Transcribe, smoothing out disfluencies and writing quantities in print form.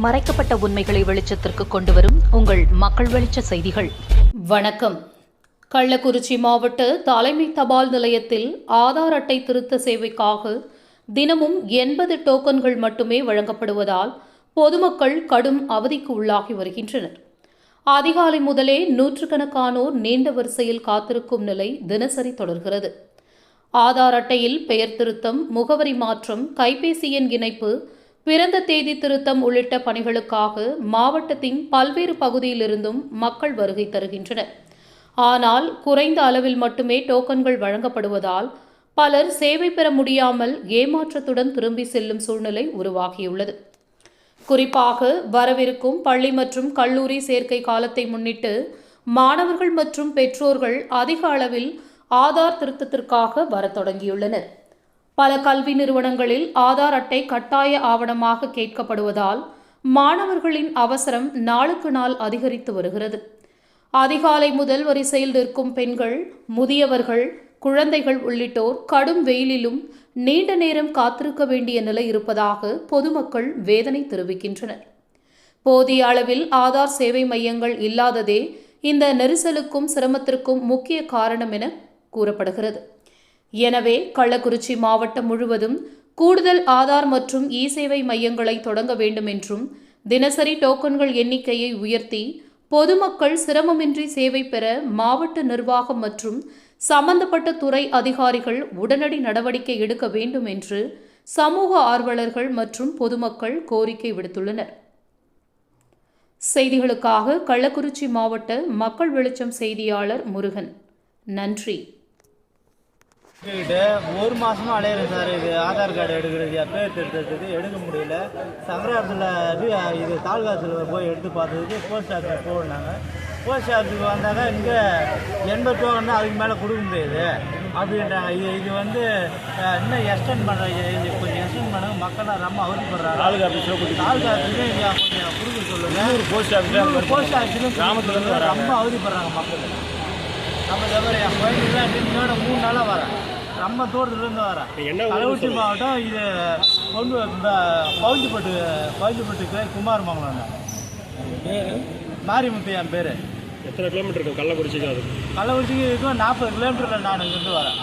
மறைக்கப்பட்ட உண்மைகளை வெளிச்சத்திற்கு கொண்டுவரும் உங்கள் மக்கள் வெளிச்ச செய்திகள். வணக்கம். கள்ளக்குறிச்சி மாவட்ட தலைமை தபால் நிலையத்தில் ஆதார் அட்டை திருத்த சேவைக்காக தினமும் 80 டோக்கன்கள் மட்டுமே வழங்கப்படுவதால் பொதுமக்கள் கடும் அவதிக்கு உள்ளாகி வருகின்றனர். அதிகாலை முதலே நூற்றுக்கணக்கானோர் நீண்ட வரிசையில் காத்திருக்கும் நிலை தினசரி தொடர்கிறது. ஆதார் அட்டையில் பெயர் திருத்தம், முகவரி மாற்றம், கைபேசி எண் இணைப்பு, பிறந்த தேதி திருத்தம் உள்ளிட்ட பணிகளுக்காக மாவட்டத்தின் பல்வேறு பகுதியிலிருந்தும் மக்கள் வருகை தருகின்றனர். ஆனால் குறைந்த அளவில் மட்டுமே டோக்கன்கள் வழங்கப்படுவதால் பலர் சேவை பெற முடியாமல் ஏமாற்றத்துடன் திரும்பி செல்லும் சூழ்நிலை உருவாகியுள்ளது. குறிப்பாக வரவிருக்கும் பள்ளி மற்றும் கல்லூரி சேர்க்கை காலத்தை முன்னிட்டு மாணவர்கள் மற்றும் பெற்றோர்கள் அதிக அளவில் ஆதார் திருத்தத்திற்காக வரத் தொடங்கியுள்ளனர். பல கல்வி நிறுவனங்களில் ஆதார் அட்டை கட்டாய ஆவணமாக கேட்கப்படுவதால் மாணவர்களின் அவசரம் நாளுக்கு நாள் அதிகரித்து வருகிறது. அதிகாலை முதல் வரிசையில் நிற்கும் பெண்கள், முதியவர்கள், குழந்தைகள் உள்ளிட்டோர் கடும் வெயிலிலும் நீண்ட நேரம் காத்திருக்க வேண்டிய நிலை இருப்பதாக பொதுமக்கள் வேதனை தெரிவிக்கின்றனர். போதிய அளவில் ஆதார் சேவை மையங்கள் இல்லாததே இந்த நெரிசலுக்கும் சிரமத்திற்கும் முக்கிய காரணம் என கூறப்படுகிறது. எனவே கள்ளக்குறிச்சி மாவட்டம் முழுவதும் கூடுதல் ஆதார் மற்றும் இ-சேவை மையங்களை தொடங்க வேண்டும் என்றும் தினசரி டோக்கன்கள் எண்ணிக்கையை உயர்த்தி பொதுமக்கள் சிரமமின்றி சேவை பெற மாவட்ட நிர்வாகம் மற்றும் சம்பந்தப்பட்ட துறை அதிகாரிகள் உடனடி நடவடிக்கை எடுக்க வேண்டும் என்று சமூக ஆர்வலர்கள் மற்றும் பொதுமக்கள் கோரிக்கை விடுத்துள்ளனர். செய்திகளுக்காக கள்ளக்குறிச்சி மாவட்ட மக்கள் வெளிச்சம் செய்தியாளர் முருகன். நன்றி. ஒரு மாசமா அலையிறேன் சார். இது ஆதார் கார்டு எடுக்கிறது, பேர் திருத்தத்துக்கு எடுக்க முடியல. சங்கராபுரத்தில் இது தாலுகாசில் போய் எடுத்து பார்த்ததுக்கு போஸ்ட் ஆஃபீஸ் போனாங்க. போஸ்ட் ஆஃபீஸுக்கு வந்தாங்க, இங்கே 80 டோக்கன் தான், அதுக்கு மேலே கொடுக்க முடியாது அப்படின்றாங்க. இது வந்து இன்னும் எக்ஸ்டெண்ட் பண்ணுறாங்க, இது கொஞ்சம் எக்ஸ்டெண்ட் பண்ணாங்க. மக்கள்லாம் ரொம்ப அவதிப்படுறாங்க. தாலுகா ஆஃபீஸுக்கு கொஞ்சம் கொடுக்க சொல்லுங்கள். போஸ்ட் ஆஃபீஸிலும் கிராமத்துலேருந்து ரொம்ப அவதிப்படுறாங்க மக்கள். நம்ம தவிர என் கோயிலுக்குலாம் இன்னோட 3 நாளாக வரேன். ரொம்ப தூரத்துலேருந்து வரேன். கள்ளக்குறிச்சி மாவட்டம். இது கொண்டு பவுஞ்சிப்பட்டு குமாரமங்கலம். பேர் மாரிமுத்து. என் பேர். எத்தனை கிலோமீட்டர் இருக்கும் கள்ளக்குறிச்சிக்கு? கள்ளக்குறிச்சிக்கு இருக்கும் 40 கிலோமீட்டரில் நான் இங்கேருந்து வரேன்.